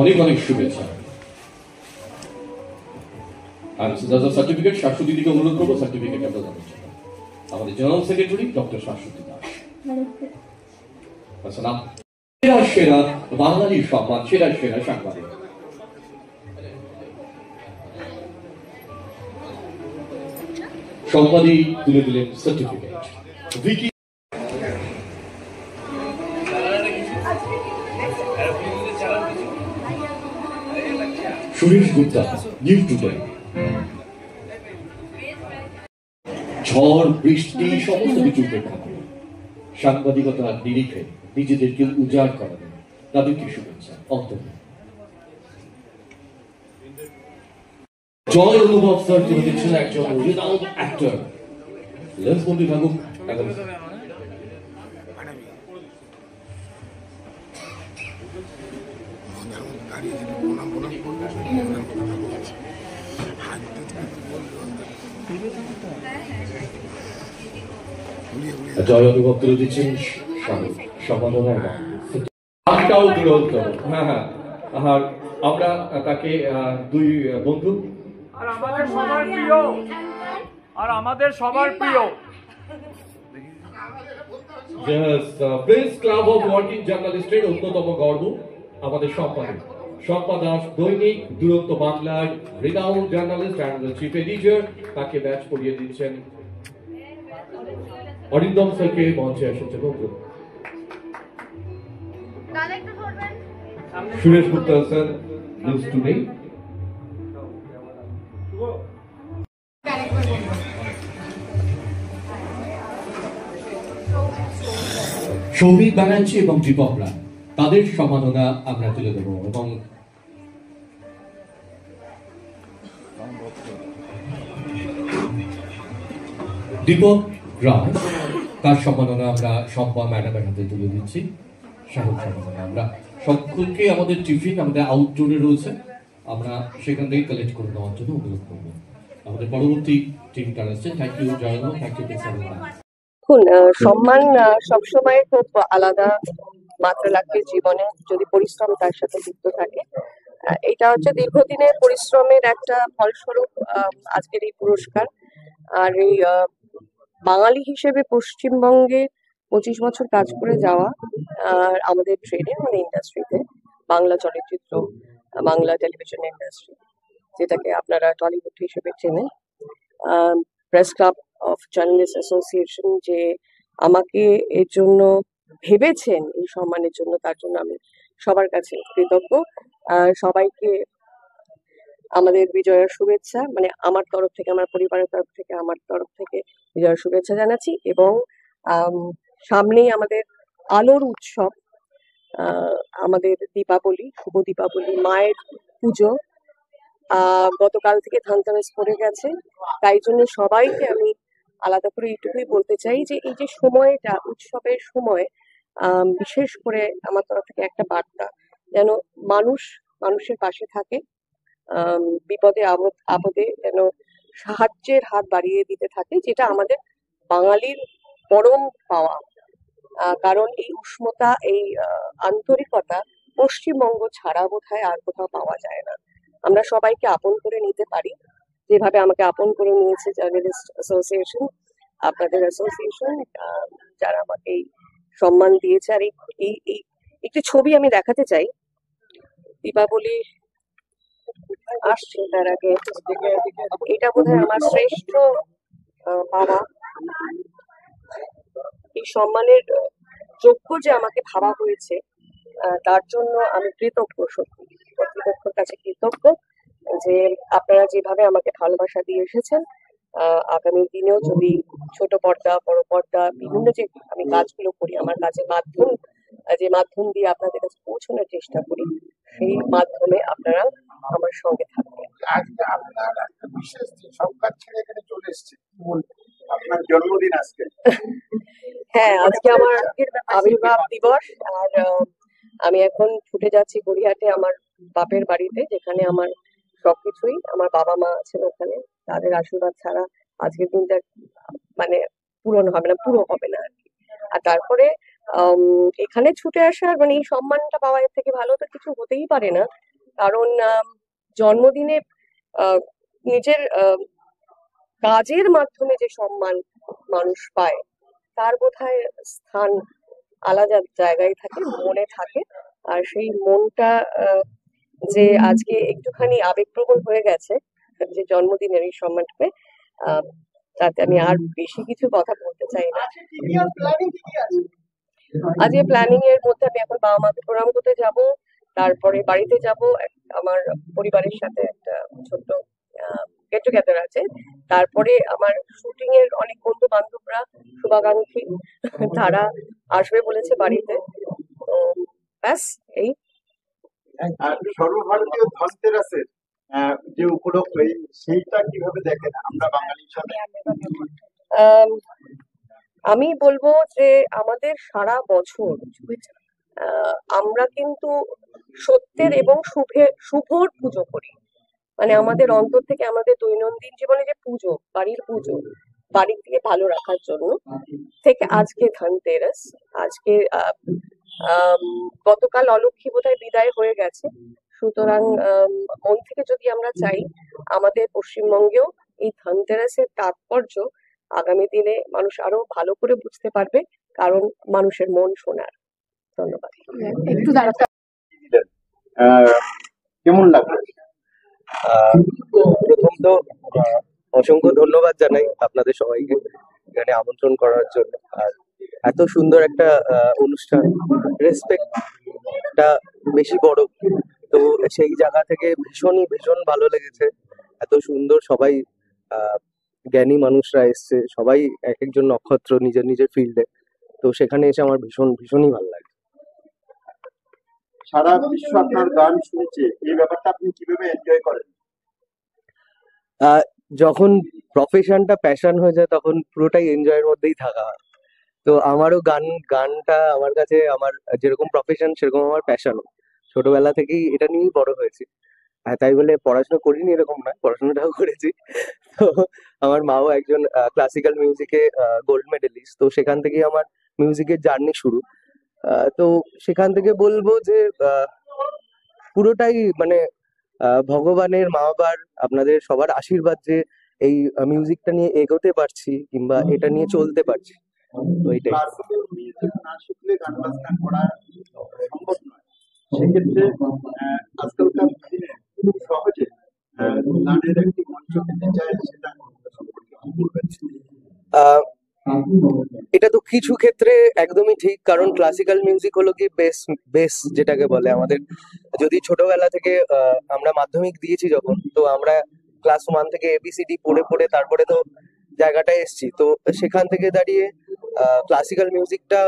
অনেক অনেক শুভেচ্ছা। আর সার্টিফিকেট শাশ্বতী দিকে অনুরোধ করবো সার্টিফিকেটটা প্রদান করতে। আমাদের general secretary doctor Shashwati Das. আসসালাম। সেরা সেরা বাঙালির সম্মান, সেরা সেরা সাংবাদিক। সম্পাদী তুলে দিলেন certificate. Vicky Suresh Gupta, new today. ঝড় বৃষ্টি সমস্ত কিছু উপেক্ষা করে সাংবাদিকতার নিরিখে নিজেদেরকে উজাড় করানো, তাদেরকে শুভেচ্ছা। অন্তর জয় অনুভব স্যার তুলে দিচ্ছেন একজন রিনাউন্ড অ্যাক্টর লেন্সবন্দি ঠাকুর এবং জয় অনুভব তুলে দিচ্ছেন সম্মাননা আটটাও দুরন্ত। হ্যাঁ হ্যাঁ, আর আমরা তাকে দুই বন্ধু আর আমাদের সবার প্রিয়, আর আমাদের সবার প্রিয় প্রেস ক্লাব অফ ওয়ার্কিং জার্নালিস্টের অন্যতম গর্ব আমাদের সম্পাদক দৈনিক দুরন্ত বাংলার renowned journalist and chief editor, তাকে ব্যাচ পড়িয়ে দিচ্ছেন অরিন্দম স্যারকে মঞ্চে এসেছে বন্ধু। Suresh Gupta sir, news today. Souvik Banerjee এবং দীপক রায়, তাদের সম্মাননা আমরা তুলে দেব। এবং দীপক রায়, তার সম্মাননা আমরা সম্পা ম্যাডামের হাতে তুলে দিচ্ছি। স্বাগত সম্মাননা আমরা সকলকে আমাদের টিফিন আমাদের আউটডোরে রয়েছে, আমরা সেখান থেকে কালেক্ট করে নেওয়ার জন্য অনুরোধ করবো। আমাদের পরবর্তী টিম কার আসছেন। থ্যাংক ইউ জয়ন, থ্যাংক ইউ। সম্মান সবসময় খুব আলাদা মাত্রা লাগবে জীবনে, যদি পরিশ্রম তার সাথে যুক্ত থাকে। এটা হচ্ছে দীর্ঘদিনের পরিশ্রমের একটা ফলস্বরূপ আজকের এই পুরস্কার। আর এই বাঙালি হিসেবে পশ্চিমবঙ্গে 25 বছর কাজ করে যাওয়া, আর আমাদের ট্রেডে মানে ইন্ডাস্ট্রিতে, বাংলা চলচ্চিত্র, বাংলা টেলিভিশন ইন্ডাস্ট্রি, যেটাকে আপনারা টলিউড হিসেবে চেনেন, press club of journalist association যে আমাকে এর জন্য ভেবেছেন, এই সম্মানের জন্য, তার জন্য আমি সবার কাছে কৃতজ্ঞ। সবাইকে আমাদের বিজয়ার শুভেচ্ছা, মানে আমার তরফ থেকে, আমার পরিবারের তরফ থেকে, আমার তরফ থেকে বিজয়ার শুভেচ্ছা জানাচ্ছি। এবং সামনেই আমাদের আলোর উৎসব, আমাদের দীপাবলি, শুভ দীপাবলি, মায়ের পুজো। গতকাল থেকে ধানতেরাস পড়ে গেছে, তাই জন্য সবাইকে আমি আলাদা করে এইটুকুই বলতে চাই যে এই যে সময়টা, উৎসবের সময়, বিশেষ করে আমার তরফ থেকে একটা বার্তা, যেন মানুষের পাশে থাকে, বিপদে আপদে যেন সাহায্যের হাত বাড়িয়ে দিতে থাকে, যেটা আমাদের বাঙালির পরম পাওয়া। কারণ এই উষ্ণতা, এই আন্তরিকতা পশ্চিমবঙ্গ ছাড়া বোধহয় আর কোথাও পাওয়া যায় না। আমরা সবাইকে আপন করে নিতে পারি, যেভাবে আমাকে আপন করে নিয়েছে জার্নালিস্ট অ্যাসোসিয়েশন, আপনাদের অ্যাসোসিয়েশন, যারা আমাকে এই সম্মান দিয়েছে। আর এই একটি ছবি আমি দেখাতে চাই। দীপাবলি আসছে, তার আগে এটা বোধহয় আমার শ্রেষ্ঠ পাওয়া। এই সম্মানের যোগ্য যে আমাকে ভাবা হয়েছে, তার জন্য আমি কৃতজ্ঞ, সত্যি কর্তৃপক্ষের কাছে কৃতজ্ঞ যে আপনারা যেভাবে আমাকে ভালোবাসা দিয়ে এসেছেন। আগামী দিনেও যদি ছোট পর্দা, বড় পর্দা, বিভিন্ন যে আমি কাজগুলো করি, আমার কাজের মাধ্যম, যে মাধ্যম দিয়ে আপনাদের কাছে পৌঁছানোর চেষ্টা করি, সেই মাধ্যমে আপনারা আমার সঙ্গে থাকবেন। আজকে আপনার একটা বিশেষ দিন, সংবাদ ছেড়ে এখানে চলে এসেছে, আপনার জন্মদিন আজকে। হ্যাঁ, আজকে আমার আবির্ভাব দিবস। আর আমি এখন ছুটে যাচ্ছি গড়িয়াহাটে আমার বাপের বাড়িতে, যেখানে আমার সবকিছুই, আমার বাবা মা আছেন ওখানে, তাদের আশীর্বাদ ছাড়া আজকের দিনটা মানে পুরো হবে না আর কি। আর তারপরে এখানে ছুটে আসার মানে এই সম্মানটা পাওয়া এর থেকে ভালো তো কিছু হতেই পারে না। কারণ জন্মদিনে আহ, নিজের কাজের মাধ্যমে যে সম্মান মানুষ পায় তার বোধহয় স্থান আলাদা জায়গায় থাকে, মনে থাকে। আর সেই মনটা যে আজকে একটুখানি আবেগপ্রবণ হয়ে গেছে যে জন্মদিনের এই সম্মানটা পেয়ে, তাতে আমি আর বেশি কিছু কথা বলতে চাই না। আজকে প্ল্যানিং এর মধ্যে আমি এখন বাবা মাকে প্রণাম করতে যাব, তারপরে বাড়িতে যাব, আমার পরিবারের সাথে একটা ছোট্ট গেট টুগেদার আছে, তারপরে আমার শুটিং এর অনেক বন্ধু বান্ধবরা শুভাকাঙ্ক্ষী তারা আসবে বলেছে বাড়িতে। তো ব্যাস এই। আর সর্বভারতীয় ধনতেরাসের যে উপলক্ষ, সেইটা কিভাবে দেখেন আমরা বাঙালি হিসাবে? আম, আমি বলবো যে আমাদের সারা বছর আমরা কিন্তু সত্যের এবং শুভর পুজো করি। মানে আমাদের অন্তর থেকে আমাদের দৈনন্দিন জীবনে যে পুজো, বাড়ির পুজো, বাড়ির থেকে ভালো রাখার জন্য থেকে আজকে ধনতেরাস, আজকে গতকাল অলক্ষ্মী বোধহয় বিদায় হয়ে গেছে। সুতরাং মন থেকে যদি আমরা চাই আমাদের পশ্চিমবঙ্গেও এই ধনতেরাসের তাৎপর্য আগামী দিনে মানুষ আরো ভালো করে বুঝতে পারবে, কারণ মানুষের মন সোনার। ধন্যবাদ। একটু দাঁড়াতে কেমন লাগলো? প্রথম তো অসংখ্য ধন্যবাদ জানাই আপনাদের সবাইকে এখানে আমন্ত্রণ করার জন্য। আর এত সুন্দর একটা অনুষ্ঠান, রেসপেক্টটা বেশি বড়, তো সেই জায়গা থেকে ভীষণ ভালো লেগেছে। এত সুন্দর সবাই জ্ঞানী মানুষরা এসছে, সবাই এক একজন নক্ষত্র নিজের নিজের ফিল্ডে, তো সেখানে এসে আমার ভীষণই ভালো লাগে। সারা বিশ্ব আপনার গান শুনেছে, এই ব্যাপারটা আপনি কিভাবে এনজয় করেন? যখন প্রফেশনটা প্যাশন হয়ে যায় তখন পুরোটাই এনজয়ের মধ্যেই থাকা হয়। তো আমারও গানটা আমার কাছে আমার যেরকম প্রফেশন সেরকম আমার প্যাশনও। ছোটবেলা থেকেই এটা নিয়েই বড় হয়েছি। আর তাই বলে পড়াশোনা করিনি এরকম নয়, পড়াশোনাটাও করেছি। তো আমার মাও একজন ক্লাসিক্যাল মিউজিকে গোল্ড মেডেলিস্ট, তো সেখান থেকেই আমার মিউজিকের জার্নি শুরু। তো সেখান থেকে বলবো যে পুরোটাই মানে ভগবানের, মা বাবার, আপনাদের সবার আশীর্বাদ যে এই মিউজিকটা নিয়ে এগোতে পারছি কিংবা এটা নিয়ে চলতে পারছি, তো এইটাই। ক্লাসিক্যাল মিউজিক না শিখলে গান বাজনা করা সম্ভব নয়। সেক্ষেত্রে আজকালকার দিনে খুব সহজে গানের একটি মঞ্চ পেতে চায়, সেটা সম্পর্কে কি বলবেন? এটা তো কিছু ক্ষেত্রে একদমই ঠিক, কারণ ক্লাসিক্যাল মিউজিক হলো কি বেস যেটাকে বলে। আমাদের যদি ছোটবেলা থেকে আমরা মাধ্যমিক দিয়েছি যখন, তো আমরা ক্লাস 1 থেকে ABCD পড়ে তারপরে তো জায়গাটায় এসছি, তো সেখান থেকে দাঁড়িয়ে ক্লাসিক্যাল মিউজিকটা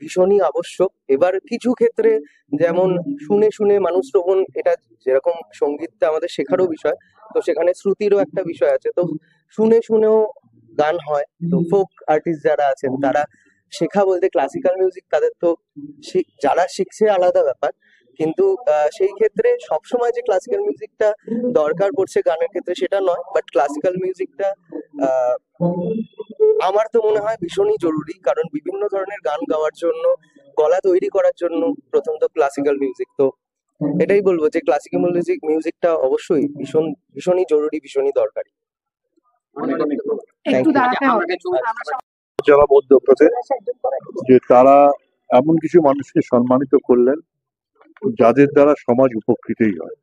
ভীষণই আবশ্যক। এবার কিছু ক্ষেত্রে যেমন শুনে মানুষ শ্রবণ, এটা যেরকম সঙ্গীতটা আমাদের শেখারও বিষয়, তো সেখানে শ্রুতিরও একটা বিষয় আছে। তো শুনেও গান হয়। তো ফোক আর্টিস্ট যারা আছেন তারা শেখা বলতে ক্লাসিক্যাল মিউজিক, তাদের তো যারা শিখছে আলাদা ব্যাপার, কিন্তু সেই ক্ষেত্রে সবসময় যে ক্লাসিক্যাল মিউজিকটা দরকার পড়ছে গানের ক্ষেত্রে সেটা নয়, বাট ক্লাসিক্যাল মিউজিকটা আমার তো মনে হয় ভীষণই জরুরি। কারণ বিভিন্ন ধরনের গান গাওয়ার জন্য, গলা তৈরি করার জন্য প্রথমত ক্লাসিক্যাল মিউজিক, তো এটাই বলবো যে ক্লাসিক্যাল মিউজিকটা অবশ্যই ভীষণই জরুরি, ভীষণই দরকারি। একটু দাঁড়াতে হবে। যারা মধ্যপ্রদেশ, যে তারা এমন কিছু মানুষকে সম্মানিত করলেন যাদের দ্বারা সমাজ উপকৃতই হয়।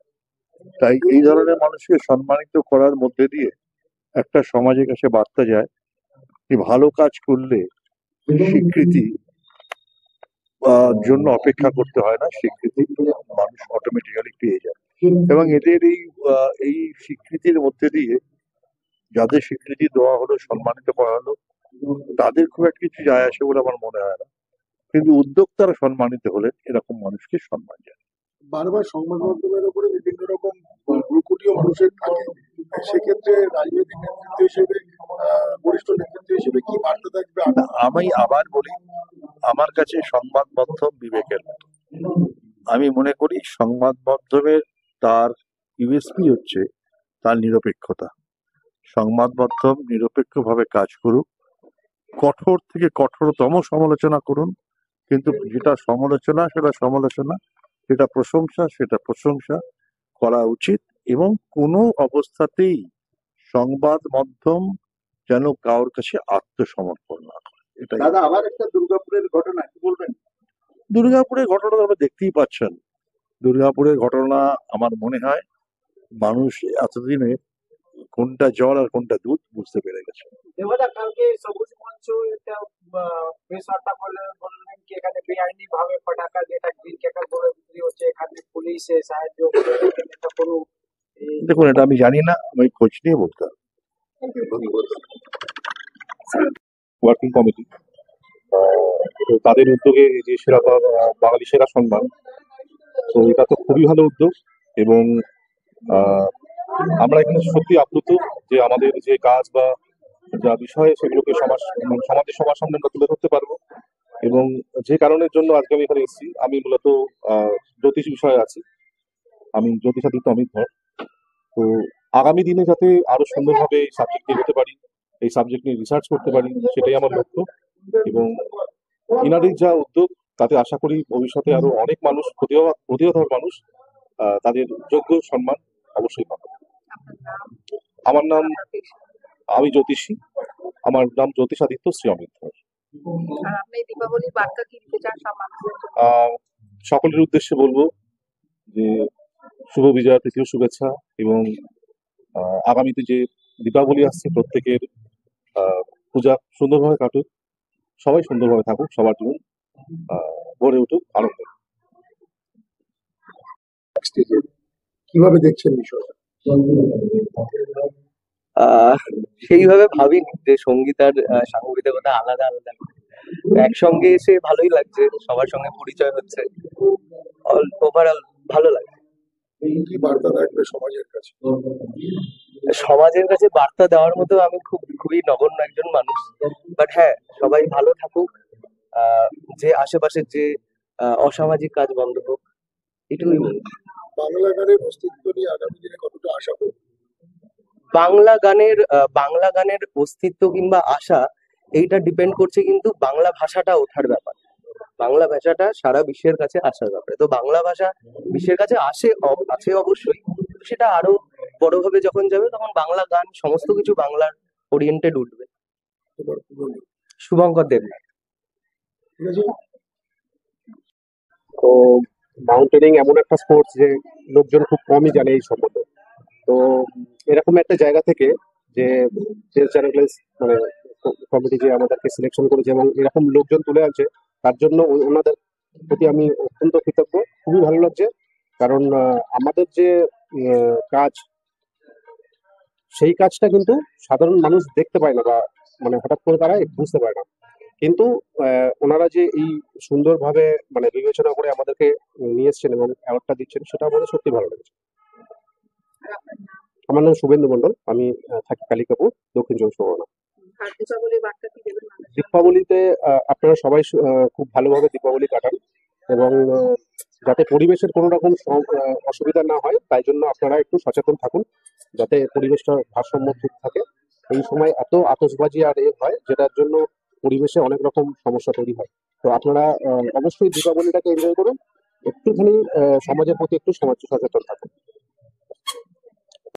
তাই এই ধরনের মানুষকে সম্মানিত করার মধ্যে দিয়ে একটা সমাজের কাছে বার্তা যায় যে ভালো কাজ করলে স্বীকৃতি জন্য অপেক্ষা করতে হয় না, স্বীকৃতি মানুষ অটোমেটিক্যালি পেয়ে যায়। এবং এদের এই স্বীকৃতির মধ্যে দিয়ে যাদের স্বীকৃতি দেওয়া হলো, সম্মানিত করা হলো, তাদের খুব একটা কিছু যায় আসে বলে আমার মনে হয় না। কিন্তু উদ্যোক্তারা সম্মানিত হলেন, এরকম মানুষকে সম্মান যায়। বারবার সংবাদ মাধ্যমের উপরে বিভিন্ন রকম ভ্রুকুটিও মানুষের থাকে, সেক্ষেত্রে রাজনৈতিক নেতৃত্ব হিসেবে, বরিষ্ঠ নেতৃত্ব হিসেবে কি বার্তা থাকবে? আমি আবার বলি, আমার কাছে সংবাদ মাধ্যম বিবেকের মতো। আমি মনে করি সংবাদ মাধ্যমের তার ইউএসপি হচ্ছে তার নিরপেক্ষতা। সংবাদ মাধ্যম নিরপেক্ষভাবে কাজ করুক, কঠোর থেকে কঠোরতম সমালোচনা করুন, কিন্তু যেটা সমালোচনা সেটা সমালোচনা, যেটা প্রশংসা সেটা প্রশংসা করা উচিত। এবং কোনো অবস্থাতেই সংবাদ মাধ্যম যেন কারোর কাছে আত্মসমর্পণ না করে, এটাই। দাদা, আবার একটা দুর্গাপুরের ঘটনা, কি বলবেন? দুর্গাপুরের ঘটনা তো আপনারা দেখতেই পাচ্ছেন। দুর্গাপুরের ঘটনা আমার মনে হয় মানুষ এতদিনে কোনটা জল আর কোনটা দুধ বুঝতে পেরে গেছে। দেবদা, কালকে সবুজ মঞ্চ একটা প্রেস বার্তা করলেন, বললেন কি এখানে বেআইনি ভাবে পটাকা যেটা গ্রিন ক্র্যাকার বলে বিক্রি হচ্ছে, এখানে পুলিশে সাহায্য করে এটা কোনো দেখুন, এটা আমি জানি না, আমি খোঁজ নিয়ে বলতে হবে। ওয়ার্কিং কমিটি তো তাদের উদ্যোগে এই যে সেরা বাঙালি সেরা সম্মান, তো এটা তো খুবই ভালো উদ্যোগ। এবং আমরা এখানে সত্যি আপ্লুত যে আমাদের যে কাজ বা যা বিষয় সেগুলোকে সমাজের সবার সামনে আমরা তুলে ধরতে পারবো। এবং যে কারণের জন্য আজকে আমি এখানে এসেছি, আমি মূলত জ্যোতিষ বিষয়ে আছি, আমি জ্যোতিষাদিত্য অমিত ধর। তো আগামী দিনে যাতে আরো সুন্দরভাবে এই সাবজেক্ট নিয়ে হতে পারি, এই সাবজেক্ট নিয়ে রিসার্চ করতে পারি, সেটাই আমার লক্ষ্য। এবং ইনারির যা উদ্যোগ, তাতে আশা করি ভবিষ্যতে আরো অনেক মানুষ, প্রতিভাধর মানুষ তাদের যোগ্য সম্মান অবশ্যই পাবে। আমার নাম, আমি জ্যোতিষী, আমার নাম জ্যোতিষাদিত্য শ্রী অমিত ধর। আর আপনি দীপাবলি বার্তা কি দিতে চান সব মানুষদের জন্য? সকলের উদ্দেশ্যে বলবো যে শুভ বিজয়া, তৃতীয় শুভেচ্ছা। এবং আগামীতে যে দীপাবলি আসছে, প্রত্যেকের পূজা সুন্দরভাবে কাটুক, সবাই সুন্দরভাবে থাকুক, সবার জীবন গড়ে উঠুক আনন্দ। কিভাবে দেখছেন বিষয়টা? সেইভাবে ভাবিনি যে সঙ্গীত আর সাংগীতিকতা আলাদা আলাদা। একসঙ্গে এসে ভালোই লাগছে, সবার সঙ্গে পরিচয় হচ্ছে, ওভারঅল ভালো লাগছে। কি বার্তা থাকবে সমাজের কাছে? সমাজের কাছে বার্তা দেওয়ার মতো আমি খুবই নগণ্য একজন মানুষ, বাট হ্যাঁ, সবাই ভালো থাকুক, যে আশেপাশের যে অসামাজিক কাজ বন্ধ হোক, এটুকুই বলবো। বাংলা গানের অস্তিত্ব নিয়ে আগামী দিনে কতটা আশা করব? বাংলা গানের অস্তিত্ব কিংবা আশা, এইটা ডিপেন্ড করছে কিন্তু বাংলা ভাষাটা ওঠার ব্যাপার। বাংলা ভাষাটা সারা বিশ্বের কাছে আসার ব্যাপারে। তো বাংলা ভাষা বিশ্বের কাছে আছে অবশ্যই, সেটা আরো বড়ভাবে যখন যাবে তখন বাংলা গান সমস্ত কিছু বাংলার ওরিয়েন্টেড উঠবে। শুভঙ্কর দেবনাথ। ঠিক আছে। তো মাউন্টেনিং এমন একটা স্পোর্টস যে লোকজন খুব কমই জানে এই সম্বন্ধে। তো এরকম একটা জায়গা থেকে যে চ্যানেল মানে কমিটি যে আমাদেরকে সিলেকশন করেছে এবং এরকম লোকজন তুলে আনছে, তার জন্য ওনাদের প্রতি আমি অত্যন্ত কৃতজ্ঞ। খুবই ভালো লাগছে, কারণ আমাদের যে কাজ, সেই কাজটা কিন্তু সাধারণ মানুষ দেখতে পায় না, বা মানে হঠাৎ করে তারা বুঝতে পারে না। কিন্তু ওনারা যে এই সুন্দরভাবে মানে বিবেচনা করে আমাদেরকে নিয়ে এসছেন এবং অ্যাওয়ার্ডটা দিচ্ছেন, সেটা আমাদের সত্যি ভালো লাগছে। আমার নাম শুভেন্দু মন্ডল, আমি থাকি কালিকাপুর, দক্ষিণ চব্বিশ পরগনা। দীপাবলিতে আপনারা সবাই খুব ভালোভাবে দীপাবলি কাটান এবং যাতে পরিবেশের কোনো রকম অসুবিধা না হয়, তাই জন্য আপনারা একটু সচেতন থাকুন, যাতে পরিবেশটা ভারসাম্য ঠিক থাকে। এই সময় এত আতশবাজি আর হয়, যেটার জন্য পরিবেশে অনেক রকম সমস্যা তৈরি হয়। তো আপনারা অবশ্যই দীপাবলিটাকে এনজয় করুন, একটুখানি সমাজের প্রতি একটু সচেতন থাকুন।